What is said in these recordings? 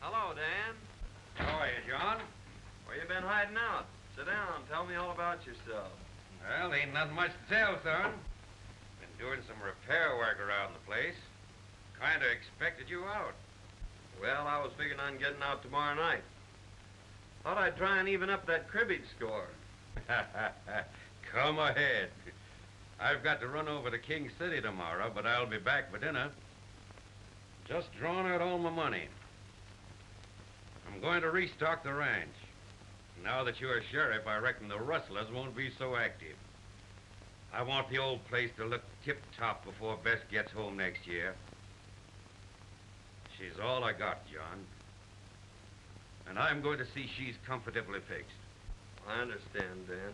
Hello, Dan. How are you, John? Where you been hiding out? Sit down. Tell me all about yourself. Well, ain't nothing much to tell, son. Been doing some repair work around the place. Kind of expected you out. Well, I was figuring on getting out tomorrow night. Thought I'd try and even up that cribbage score. Come ahead. I've got to run over to King City tomorrow, but I'll be back for dinner. Just drawn out all my money. I'm going to restock the ranch. Now that you're sheriff, I reckon the rustlers won't be so active. I want the old place to look tip-top before Beth gets home next year. She's all I got, John. And I'm going to see she's comfortably fixed. I understand, Dan.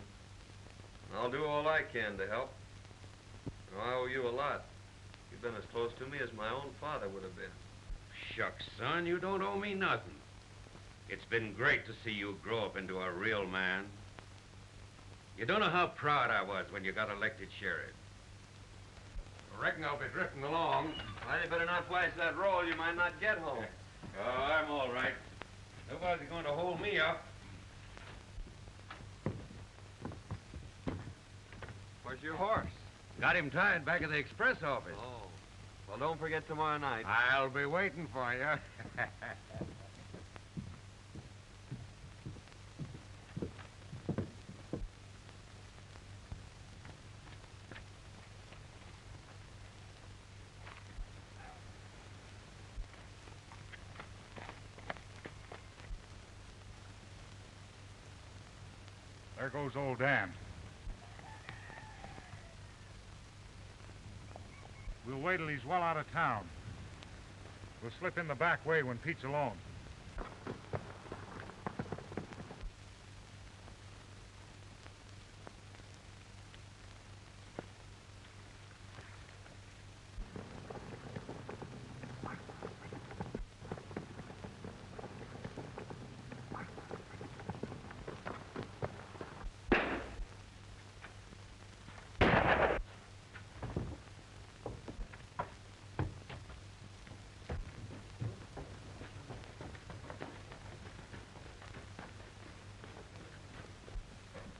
I'll do all I can to help. I owe you a lot. You've been as close to me as my own father would have been. Shucks, son, you don't owe me nothing. It's been great to see you grow up into a real man. You don't know how proud I was when you got elected sheriff. I reckon I'll be drifting along. Well, you better not flash that roll. You might not get home. Oh, I'm all right. Nobody's going to hold me up. Where's your horse? Got him tied back at the express office. Oh. Well, don't forget tomorrow night. I'll be waiting for you. There goes old Dan. We'll wait till he's well out of town. We'll slip in the back way when Pete's alone.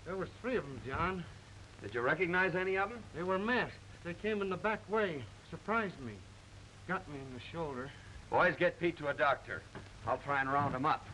There was 3 of them, John. Did you recognize any of them? They were masked. They came in the back way. Surprised me. Got me in the shoulder. Boys, get Pete to a doctor. I'll try and round him up.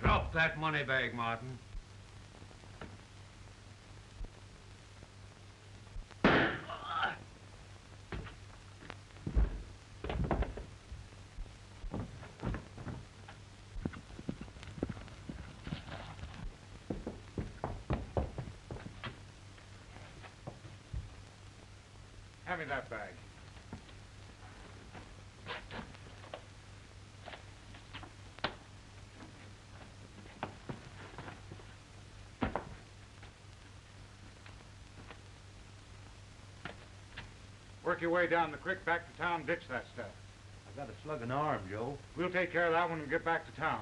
Drop that money bag, Martin. Hand me that bag. Work your way down the creek back to town, ditch that stuff. I got a slugging arm, Joe. We'll take care of that when we get back to town.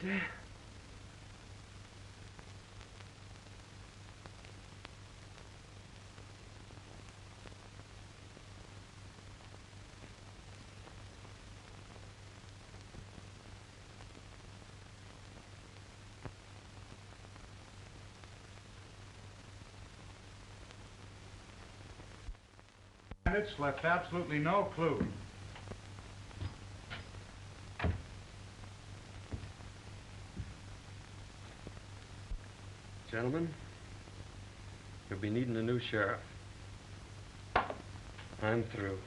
Dad. And it's left absolutely no clue. Gentlemen, you'll be needing a new sheriff. I'm through.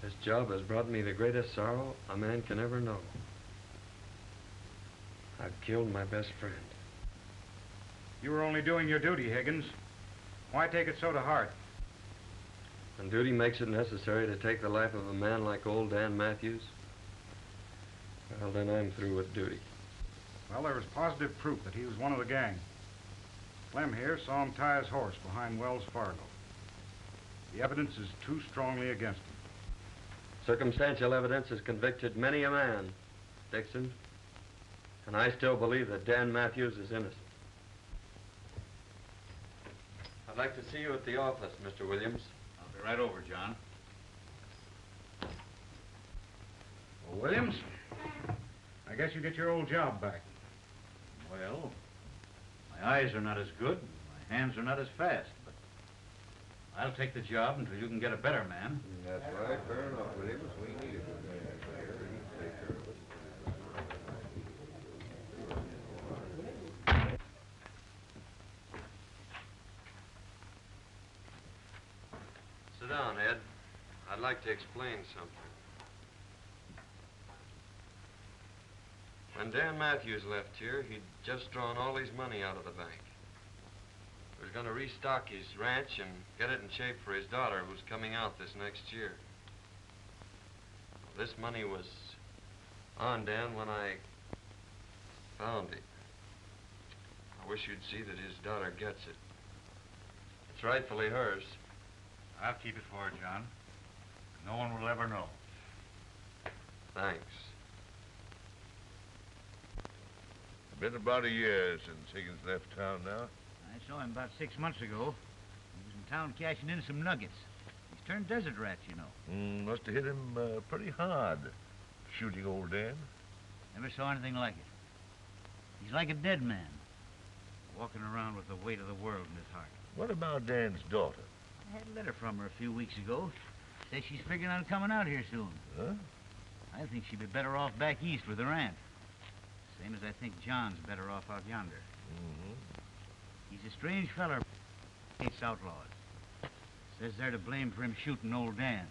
This job has brought me the greatest sorrow a man can ever know. I've killed my best friend. You were only doing your duty, Higgins. Why take it so to heart? When duty makes it necessary to take the life of a man like old Dan Matthews, well, then I'm through with duty. Well, there was positive proof that he was one of the gang. Clem here saw him tie his horse behind Wells Fargo. The evidence is too strongly against him. Circumstantial evidence has convicted many a man, Dixon, and I still believe that Dan Matthews is innocent. I'd like to see you at the office, Mr. Williams. I'll be right over, John. Well, Williams? I guess you get your old job back. Well, my eyes are not as good, my hands are not as fast, but I'll take the job until you can get a better man. That's right. Fair enough, Williams. We need a good man here. You take care of it. Sit down, Ed. I'd like to explain something. When Dan Matthews left here, he'd just drawn all his money out of the bank. He was going to restock his ranch and get it in shape for his daughter, who's coming out this next year. This money was on Dan when I found it. I wish you'd see that his daughter gets it. It's rightfully hers. I'll keep it for her, John. No one will ever know. Thanks. Been about a year since Higgins left town now. I saw him about 6 months ago. He was in town cashing in some nuggets. He's turned desert rat, you know. Must have hit him pretty hard, shooting old Dan. Never saw anything like it. He's like a dead man, walking around with the weight of the world in his heart. What about Dan's daughter? I had a letter from her a few weeks ago. Says she's figuring on coming out here soon. Huh? I think she'd be better off back east with her aunt. Same as I think John's better off out yonder. Mm-hmm. He's a strange feller. Hates outlaws. Says they're to blame for him shooting old Dan.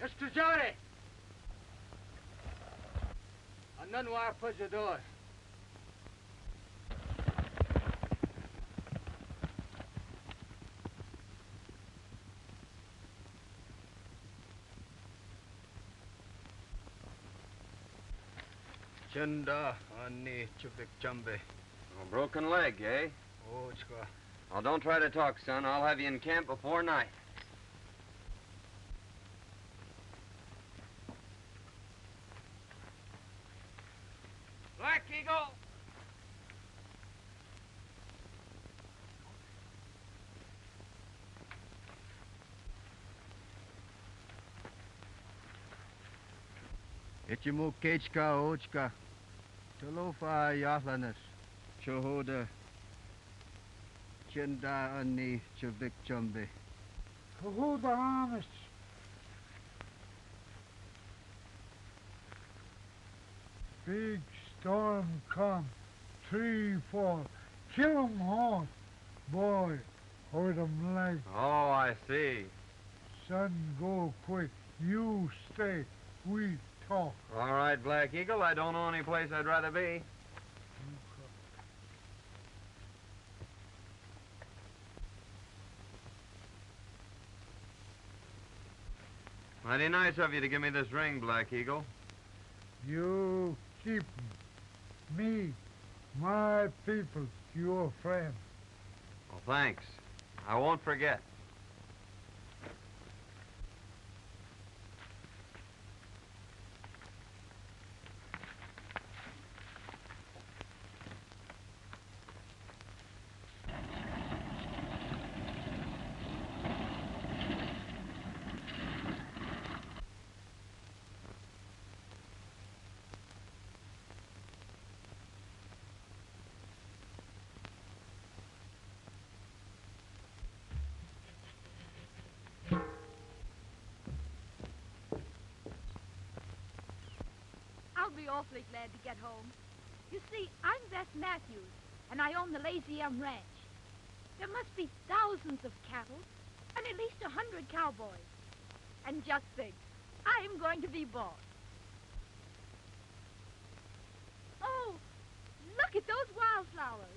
Mr. Johnny! A none wire put your door. Chenda ani chubik chumbe. A broken leg, eh? Ochka. Well, don't try to talk, son. I'll have you in camp before night. Black Eagle! Ichimu kechka ochka. Tolofa yathlanas. Chohoda. Chenda ani chubik chumbe. Who the honest? Big storm come. 3, 4. Kill 'em all. Boy, hurt 'em leg. Oh, I see. Son, go quick. You stay. We talk. All right, Black Eagle. I don't know any place I'd rather be. Mighty nice of you to give me this ring, Black Eagle. You keep me, my people, your friend. Well, thanks. I won't forget. I'll be awfully glad to get home. You see, I'm Beth Matthews, and I own the Lazy M Ranch. There must be thousands of cattle, and at least 100 cowboys. And just think, I'm going to be boss. Oh, look at those wildflowers.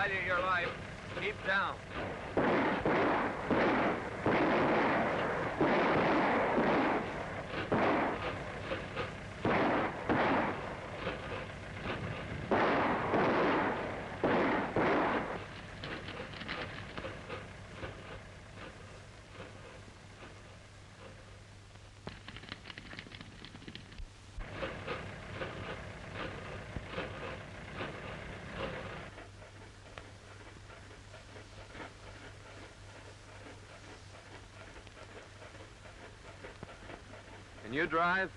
value your life. Keep down. Can you drive?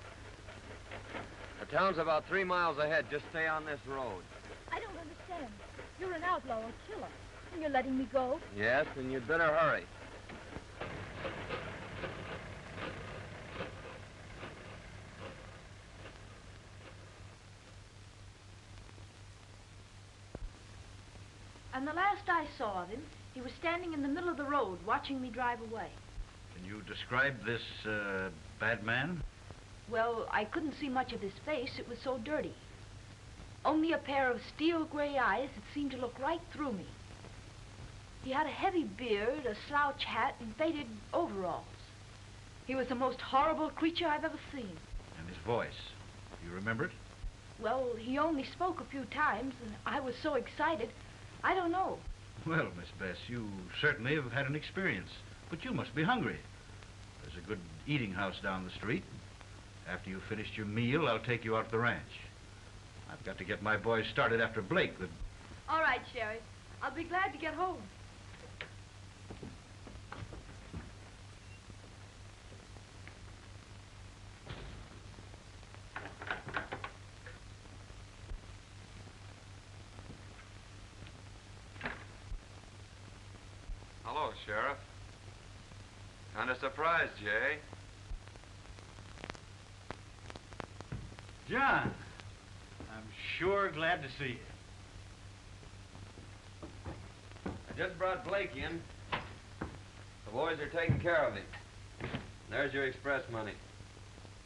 The town's about 3 miles ahead. Just stay on this road. I don't understand. You're an outlaw or killer, and you're letting me go? Yes, and you'd better hurry. And the last I saw of him, he was standing in the middle of the road, watching me drive away. Can you describe this, bad man? Well, I couldn't see much of his face. It was so dirty. Only a pair of steel gray eyes that seemed to look right through me. He had a heavy beard, a slouch hat, and faded overalls. He was the most horrible creature I've ever seen. And his voice. You remember it? Well, he only spoke a few times, and I was so excited, I don't know. Well, Miss Bess, you certainly have had an experience. But you must be hungry. There's a good eating house down the street. After you've finished your meal, I'll take you out to the ranch. I've got to get my boys started after Blake. All right, Sheriff. I'll be glad to get home. Hello, Sheriff. Kind of surprised, Jay. John, I'm sure glad to see you. I just brought Blake in. The boys are taking care of him. There's your express money.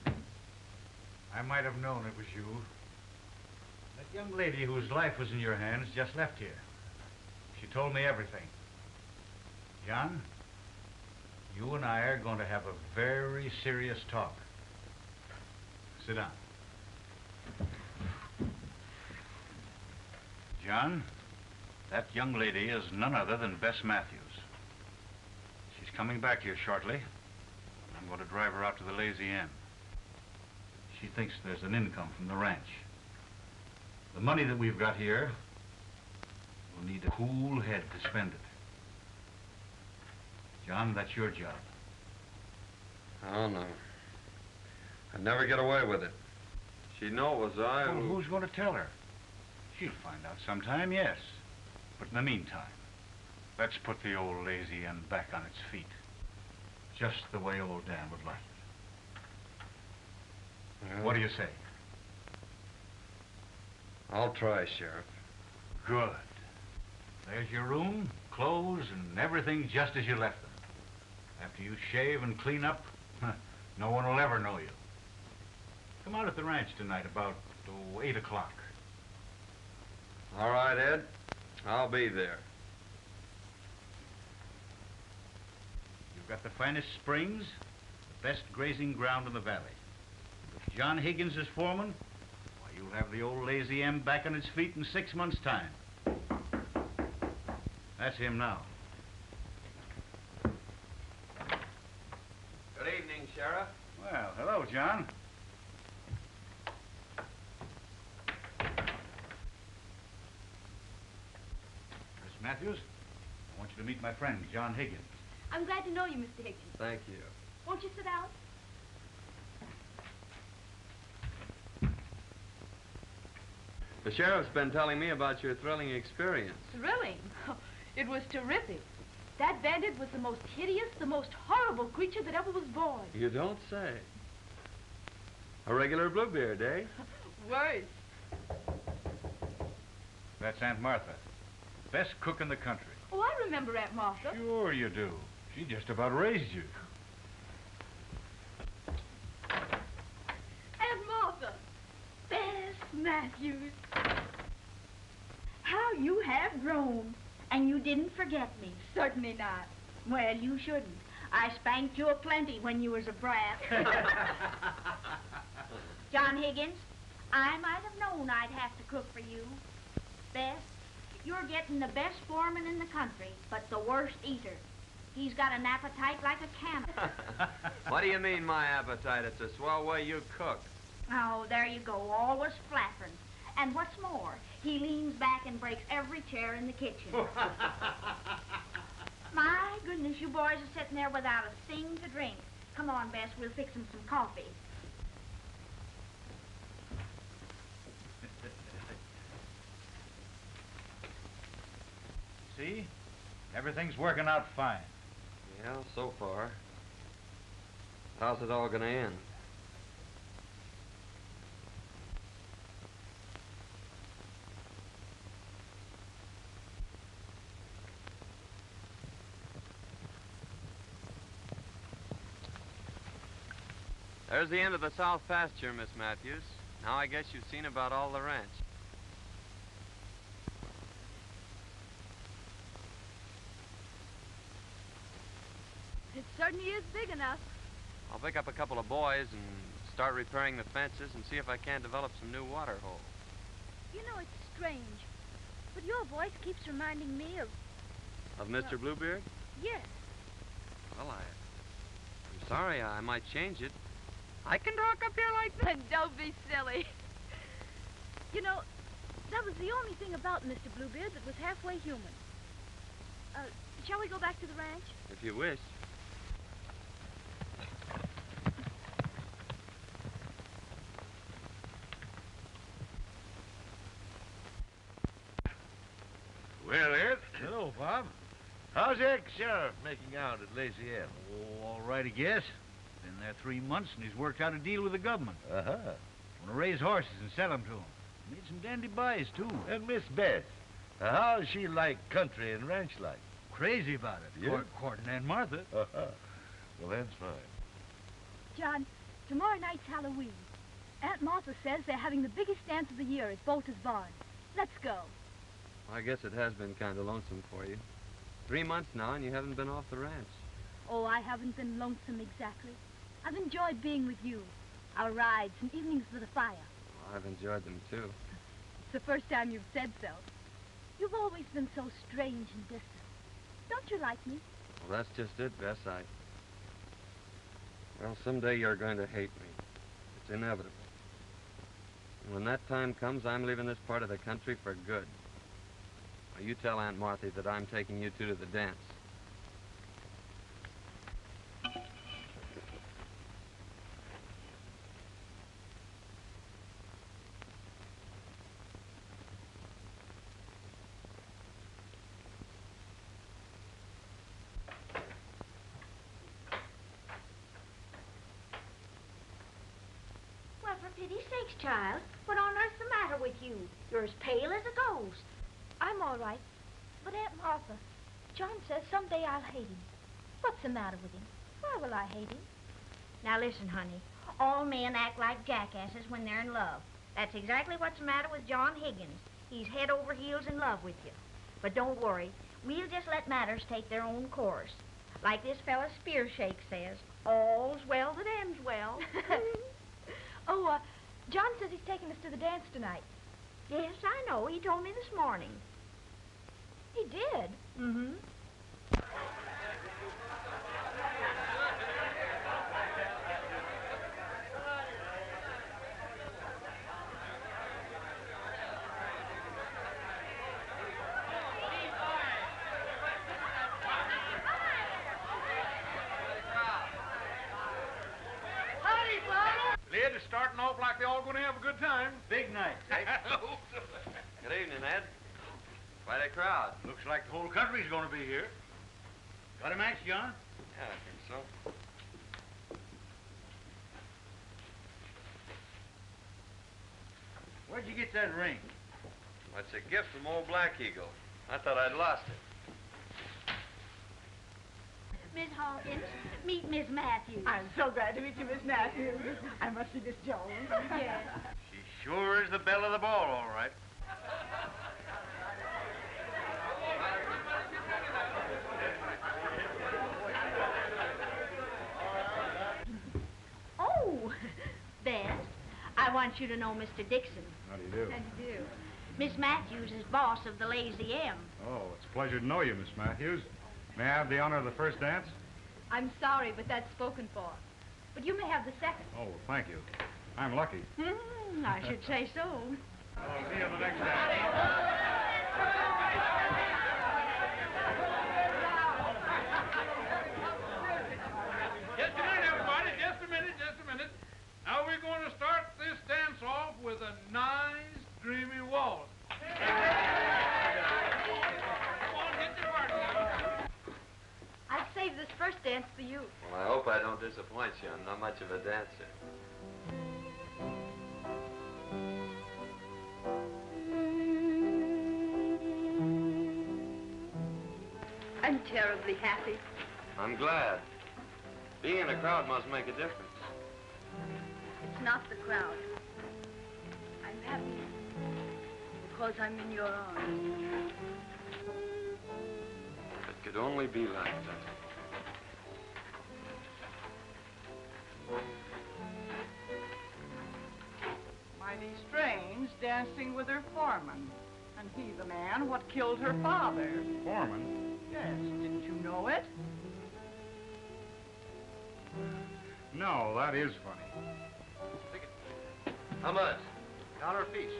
I might have known it was you. That young lady whose life was in your hands just left here. She told me everything. John, you and I are going to have a very serious talk. Sit down. John, that young lady is none other than Bess Matthews. She's coming back here shortly. I'm going to drive her out to the Lazy Inn. She thinks there's an income from the ranch. The money that we've got here, we'll need a cool head to spend it. John, that's your job. Oh, no. I'd never get away with it. She'd know it was I Well, who... who's going to tell her? She'll find out sometime, yes. But in the meantime, let's put the old Lazy Inn back on its feet. Just the way old Dan would like it. Well, What do you say? I'll try, Sheriff. Good. There's your room, clothes, and everything just as you left them. After you shave and clean up, no one will ever know you. Come out at the ranch tonight about 8 o'clock. All right, Ed. I'll be there. You've got the finest springs, the best grazing ground in the valley. If John Higgins is foreman, why, you'll have the old Lazy M back on its feet in 6 months' time. That's him now. Good evening, Sheriff. Well, hello, John. Miss Matthews, I want you to meet my friend, John Higgins. I'm glad to know you, Mr. Higgins. Thank you. Won't you sit down? The sheriff's been telling me about your thrilling experience. Thrilling. It was terrific. That bandit was the most hideous, the most horrible creature that ever was born. You don't say. A regular Bluebeard, eh? Worse. That's Aunt Martha, best cook in the country. Oh, I remember Aunt Martha. Sure you do. She just about raised you. Aunt Martha. Bess Matthews. How you have grown. And you didn't forget me. Certainly not. Well, you shouldn't. I spanked you aplenty when you was a brat. John Higgins, I might have known I'd have to cook for you. Beth, you're getting the best foreman in the country, but the worst eater. He's got an appetite like a camel. What do you mean, my appetite? It's a swell way you cook. Oh, there you go, always flapping. And what's more, he leans back and breaks every chair in the kitchen. My goodness, you boys are sitting there without a thing to drink. Come on, Bess, we'll fix him some coffee. See? Everything's working out fine. Yeah, so far. How's it all gonna end? There's the end of the south pasture, Miss Matthews. Now I guess you've seen about all the ranch. It certainly is big enough. I'll pick up a couple of boys and start repairing the fences and see if I can't develop some new water holes. You know, it's strange, but your voice keeps reminding me of... Of Mr. Bluebeard? Yes. Well, I'm sorry. I might change it. I can talk up here like this. Don't be silly. You know, that was the only thing about Mr. Bluebeard that was halfway human. Shall we go back to the ranch? If you wish. Well, Ed. Hello, Bob. How's the ex-sheriff making out at Lazy M? Oh, all right, I guess. Been there 3 months, and he's worked out a deal with the government. Uh-huh. Want to raise horses and sell them to him. Made some dandy buys, too. And Miss Beth, how's she like country and ranch life? Crazy about it. Yeah? Courting Aunt Martha. Uh-huh. Well, that's fine. John, tomorrow night's Halloween. Aunt Martha says they're having the biggest dance of the year at Bolter's Barn. Let's go. I guess it has been kind of lonesome for you. 3 months now, and you haven't been off the ranch. Oh, I haven't been lonesome exactly. I've enjoyed being with you. Our rides and evenings with the fire. Well, I've enjoyed them, too. It's the first time you've said so. You've always been so strange and distant. Don't you like me? Well, that's just it, Bess. Well, someday you're going to hate me. It's inevitable. And when that time comes, I'm leaving this part of the country for good. Well, you tell Aunt Martha that I'm taking you two to the dance. Well, for pity's sakes, child, what on earth's the matter with you? You're as pale as a ghost. I'm all right. But Aunt Martha, John says someday I'll hate him. What's the matter with him? Why will I hate him? Now listen, honey. All men act like jackasses when they're in love. That's exactly what's the matter with John Higgins. He's head over heels in love with you. But don't worry. We'll just let matters take their own course. Like this fella Spearshake says, all's well that ends well. Oh, John says he's taking us to the dance tonight. Yes, I know. He told me this morning. He did? Mm-hmm. Lid is starting off like they're all going to have a good time. Big night. Good evening, Ed. Quite a crowd. Looks like the whole country's going to be here. Got a match, John? Yeah, I think so. Where'd you get that ring? Well, it's a gift from old Black Eagle. I thought I'd lost it. Miss Hawkins, meet Miss Matthews. I'm so glad to meet you, Miss Matthews. I must see Miss Jones. Yes. She sure is the belle of the ball, all right. wants you to know Mr. Dixon. How do you do? How do you do? Miss Matthews is boss of the Lazy M. Oh, it's a pleasure to know you, Miss Matthews. May I have the honor of the first dance? I'm sorry, but that's spoken for. But you may have the second. Oh, well, thank you. I'm lucky. I should say so. I'll see you on the next dance. Just a minute, everybody. Just a minute. Now we're going to start this dance off with a nice, dreamy waltz. Come on, hit the party now. I've saved this first dance for you. Well, I hope I don't disappoint you. I'm not much of a dancer. I'm terribly happy. I'm glad. Being in a crowd must make a difference. It's not the crowd. I'm happy because I'm in your arms. It could only be like that. Mighty strange, dancing with her foreman. And he the man what killed her father. Foreman? Yes, didn't you know it? No, that is funny. How much? $1 apiece.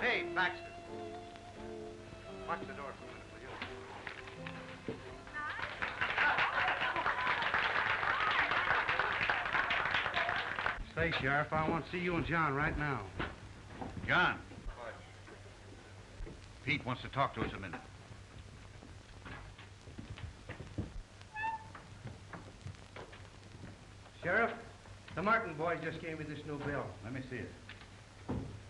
Hey, Baxter. Watch the door for a minute, will you? Say, Sheriff, I want to see you and John right now. John. Pete wants to talk to us a minute. Sheriff, the Martin boy just gave me this new bill. Let me see it.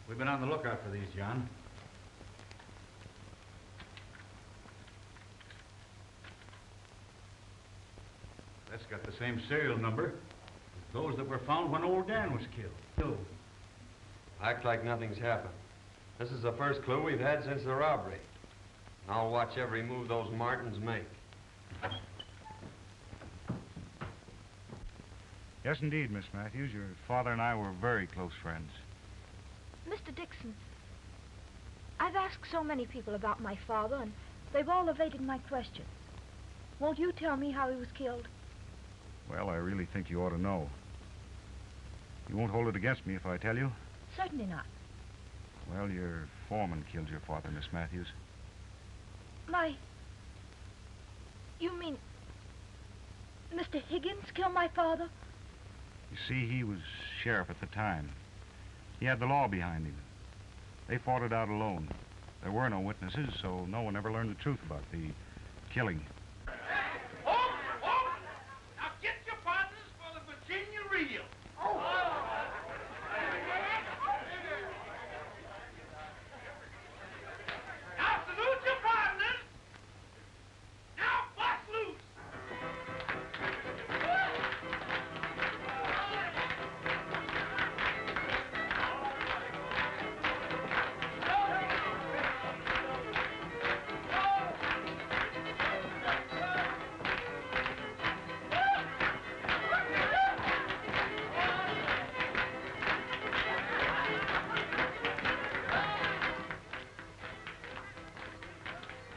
We've been on the lookout for these, John. That's got the same serial number as those that were found when old Dan was killed. No. Act like nothing's happened. This is the first clue we've had since the robbery. And I'll watch every move those Martins make. Yes, indeed, Miss Matthews. Your father and I were very close friends. Mr. Dixon, I've asked so many people about my father, and they've all evaded my questions. Won't you tell me how he was killed? Well, I really think you ought to know. You won't hold it against me if I tell you? Certainly not. Well, your foreman killed your father, Miss Matthews. You mean Mr. Higgins killed my father? You see, he was sheriff at the time. He had the law behind him. They fought it out alone. There were no witnesses, so no one ever learned the truth about the killing. Now get your partners for the Virginia reel. Now salute your partners. Now bust loose.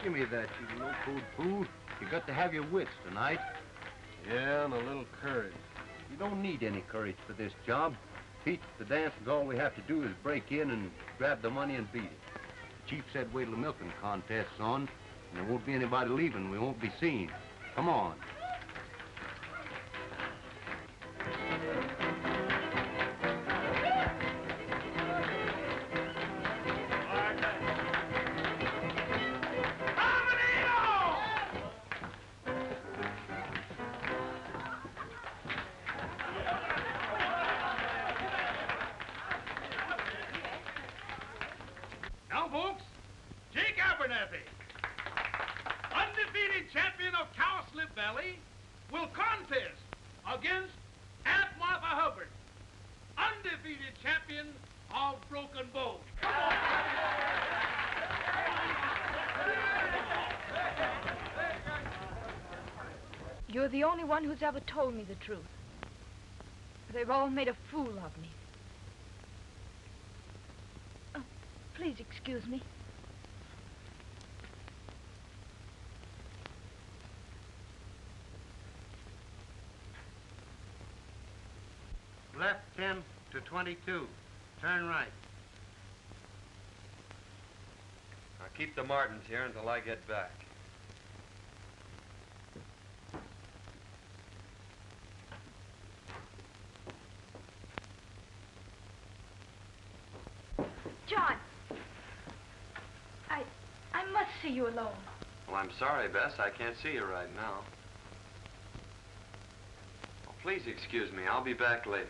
Give me that, you no-food food. You got to have your wits tonight. Yeah, and a little courage. You don't need any courage for this job. Pete, the dance, all we have to do is break in and grab the money and beat it. The chief said wait till the milking contest's on, and there won't be anybody leaving. We won't be seen. Come on. Now, folks, Jake Abernathy, undefeated champion of Cowslip Valley, will contest against Aunt Martha Hubbard, undefeated champion of Broken Bow. Come on. You're the only one who's ever told me the truth. They've all made a fool of me. Please excuse me. Left 10 to 22. Turn right. Now keep the Martins here until I get back. John! I must see you alone. Well, I'm sorry, Bess. I can't see you right now. Well, please excuse me. I'll be back later.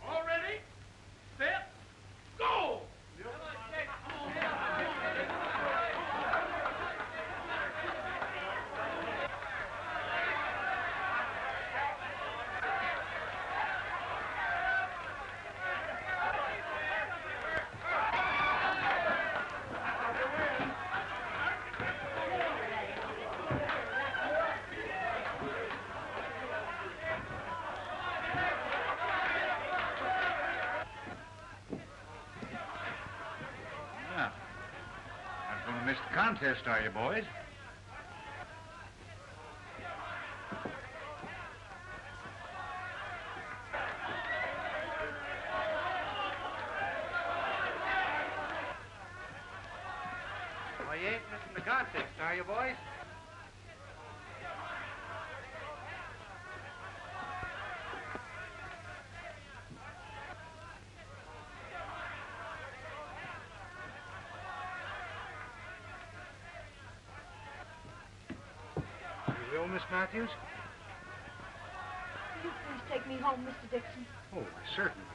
All ready? Set. Go! Not going to miss the contest, are you, boys? Well, you ain't missing the contest, are you, boys? You will, Miss Matthews? Will you please take me home, Mr. Dixon? Oh, certainly.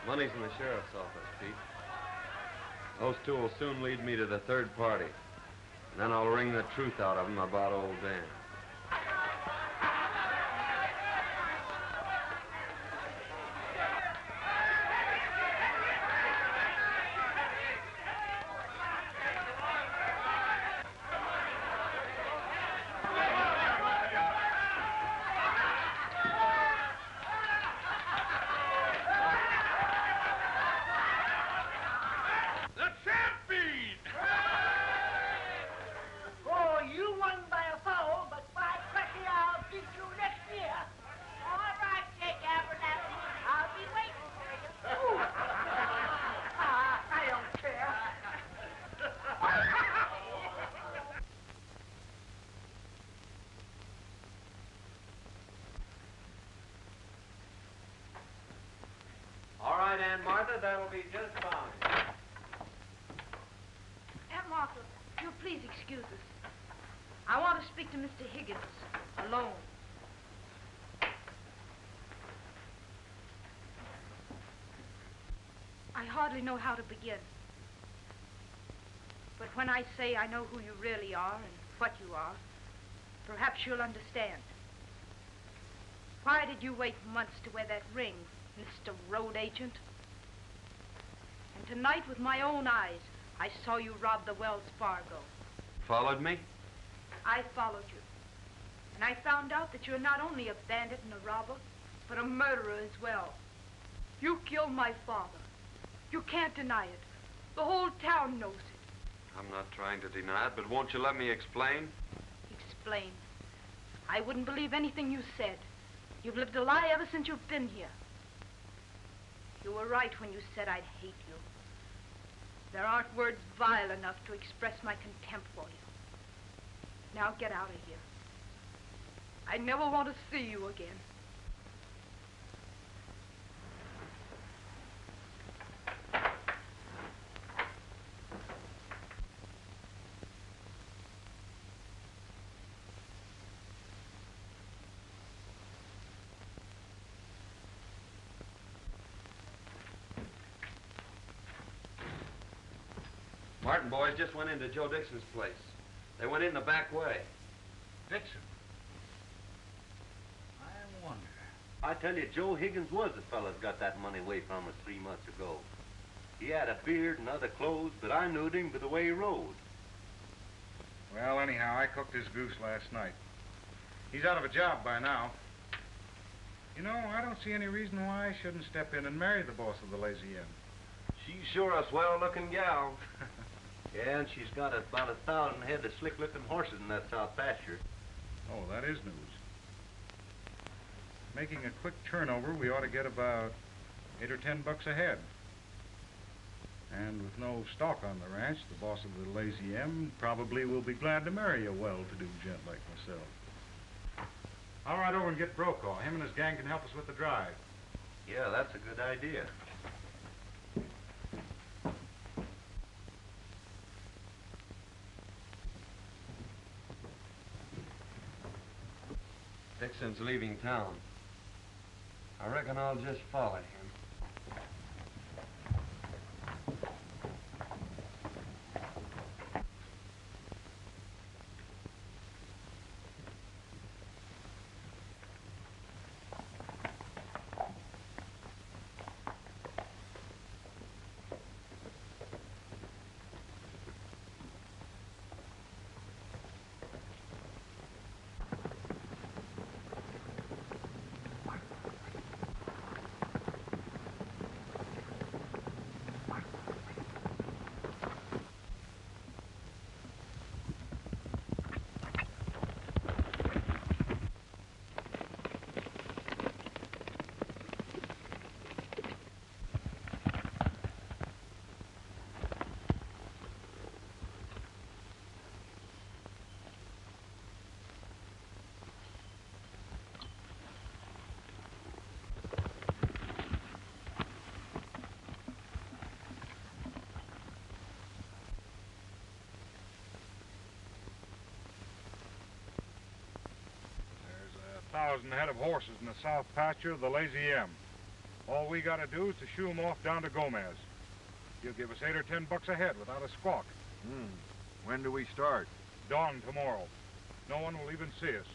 Money's in the sheriff's office, Pete. Those two will soon lead me to the third party. And then I'll wring the truth out of them about old Dan. The champion! Oh, you won by a foul, but by cracky, I'll beat you next year. All right, Jake Abernathy. I'll be waiting for you. I don't care. All right, Aunt Martha, that'll be just fine. Aunt Martha, you'll please excuse us. I want to speak to Mr. Higgins alone. I hardly know how to begin. But when I say I know who you really are and what you are, perhaps you'll understand. Why did you wait months to wear that ring, Mr. Road Agent? And tonight, with my own eyes, I saw you rob the Wells Fargo. Followed me? I followed you. And I found out that you're not only a bandit and a robber, but a murderer as well. You killed my father. You can't deny it. The whole town knows it. I'm not trying to deny it, but won't you let me explain? Explain. I wouldn't believe anything you said. You've lived a lie ever since you've been here. You were right when you said I'd hate you. There aren't words vile enough to express my contempt for you. Now get out of here. I never want to see you again. Martin boys just went into Joe Dixon's place. They went in the back way. Dixon? I wonder. I tell you, Joe Higgins was the fella that got that money away from us 3 months ago. He had a beard and other clothes, but I knew him by the way he rode. Well, anyhow, I cooked his goose last night. He's out of a job by now. You know, I don't see any reason why I shouldn't step in and marry the boss of the Lazy Inn. She's sure a swell-looking gal. Yeah, and she's got about 1,000 head of slick-looking horses in that south pasture. Oh, that is news. Making a quick turnover, we ought to get about $8 or $10 a head. And with no stock on the ranch, the boss of the Lazy M probably will be glad to marry a well-to-do gent like myself. I'll ride over and get Brokaw. Him and his gang can help us with the drive. Yeah, that's a good idea. Dixon's leaving town. I reckon I'll just follow him. There's 1,000 head of horses in the south pasture of the Lazy M. All we gotta do is to shoo 'em off down to Gomez. He'll give us $8 or $10 a head without a squawk. When do we start? Dawn tomorrow. No one will even see us.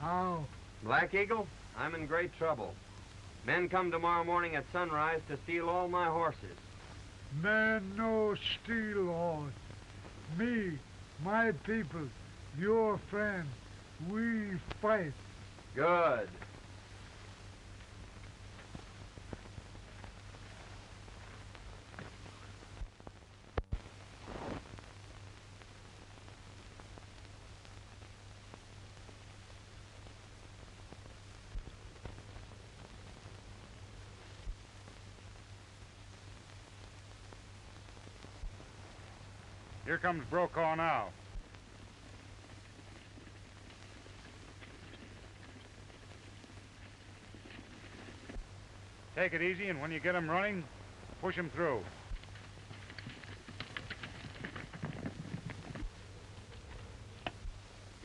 How? Black Eagle, I'm in great trouble. Men come tomorrow morning at sunrise to steal all my horses. Man no steal horse. Me, my people, your friend, we fight. Good. Here comes Brokaw now. Take it easy, and when you get him running, push him through.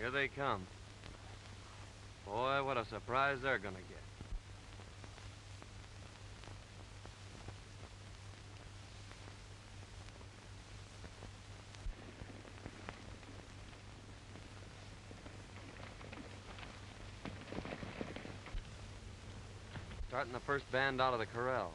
Here they come. Boy, what a surprise they're gonna get. Starting the first band out of the corral.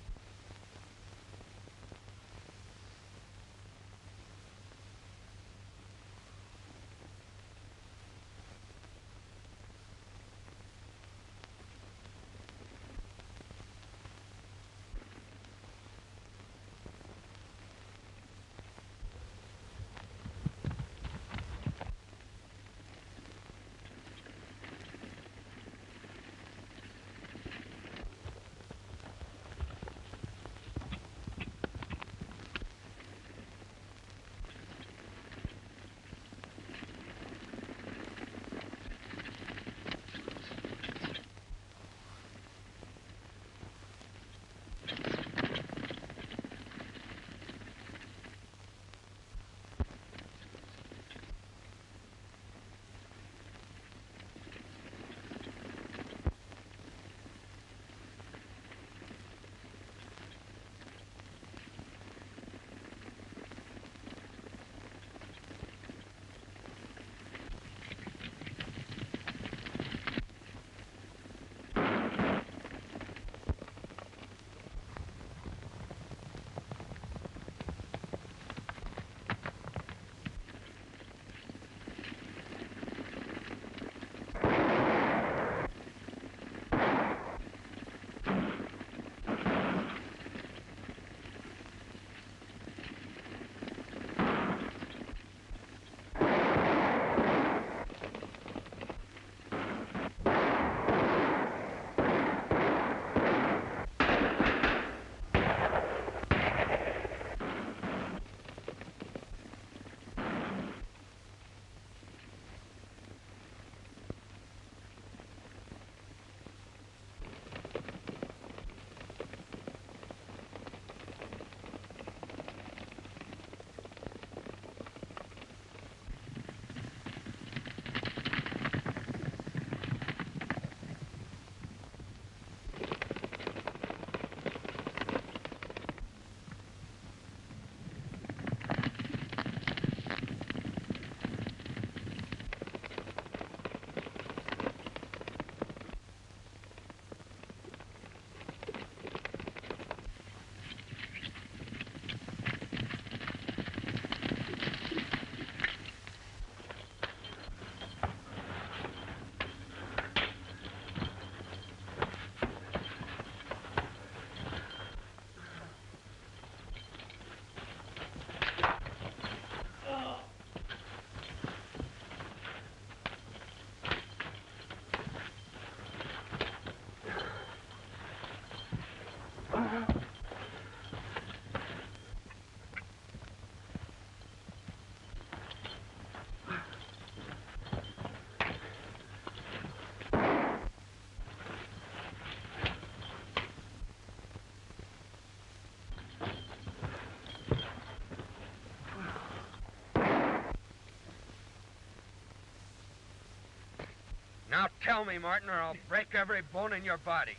Now tell me, Martin, or I'll break every bone in your body.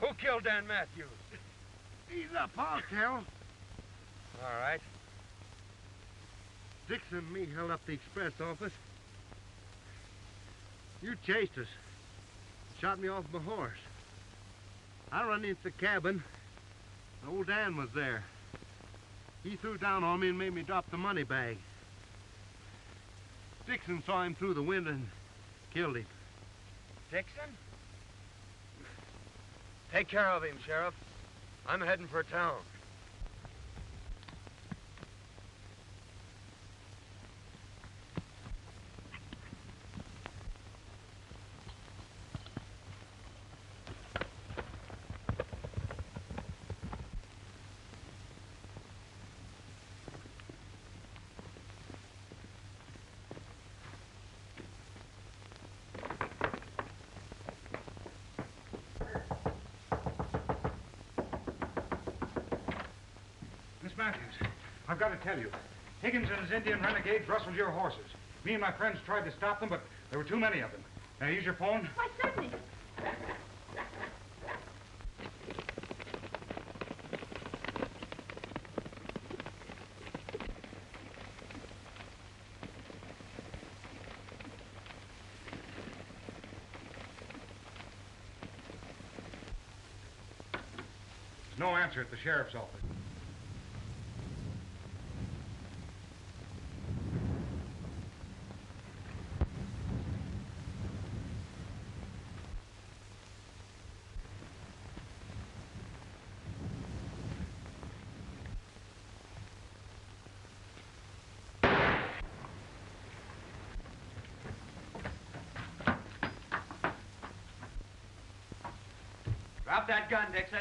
Who killed Dan Matthews? Ease up, I'll tell. All right. Dixon and me held up the express office. You chased us. Shot me off my horse. I run into the cabin. And old Dan was there. He threw down on me and made me drop the money bag. Dixon saw him through the window and killed him. Dixon? Take care of him, Sheriff. I'm heading for town. Miss Matthews, I've got to tell you. Higgins and his Indian renegades rustled your horses. Me and my friends tried to stop them, but there were too many of them. Now, use your phone. Why, certainly. No answer at the sheriff's office. Drop that gun, Dixon.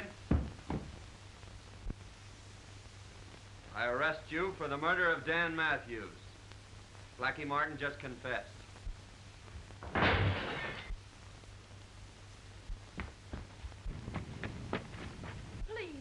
I arrest you for the murder of Dan Matthews. Blackie Martin just confessed. Please.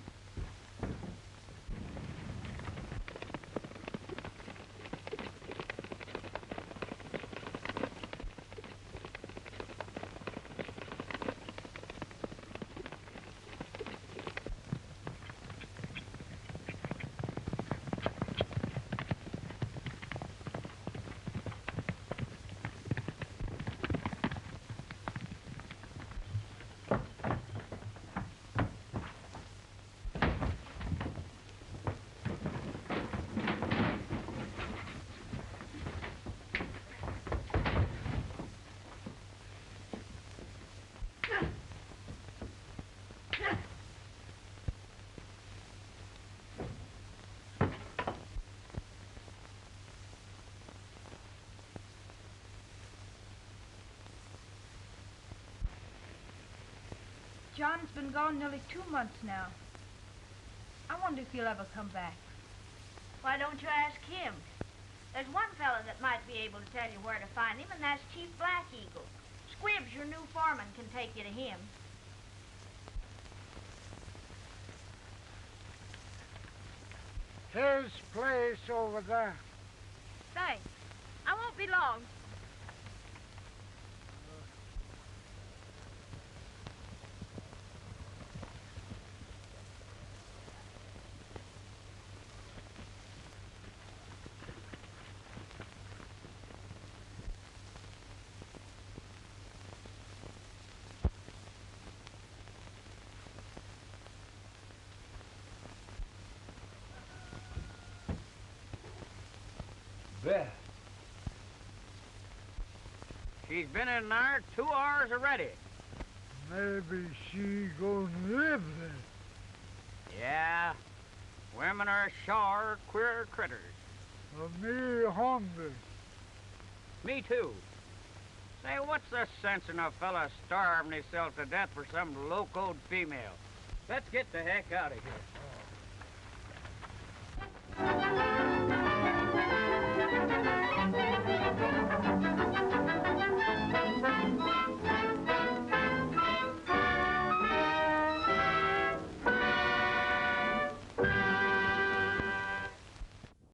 John's been gone nearly 2 months now. I wonder if he'll ever come back. Why don't you ask him? There's one fella that might be able to tell you where to find him, and that's Chief Black Eagle. Squibbs, your new foreman, can take you to him. His place over there. Thanks. I won't be long. Beth. She's been in there 2 hours already. Maybe she gonna live there. Yeah. Women are sure queer critters. Me hungry. Me too. Say, what's the sense in a fella starving himself to death for some locoed female? Let's get the heck out of here.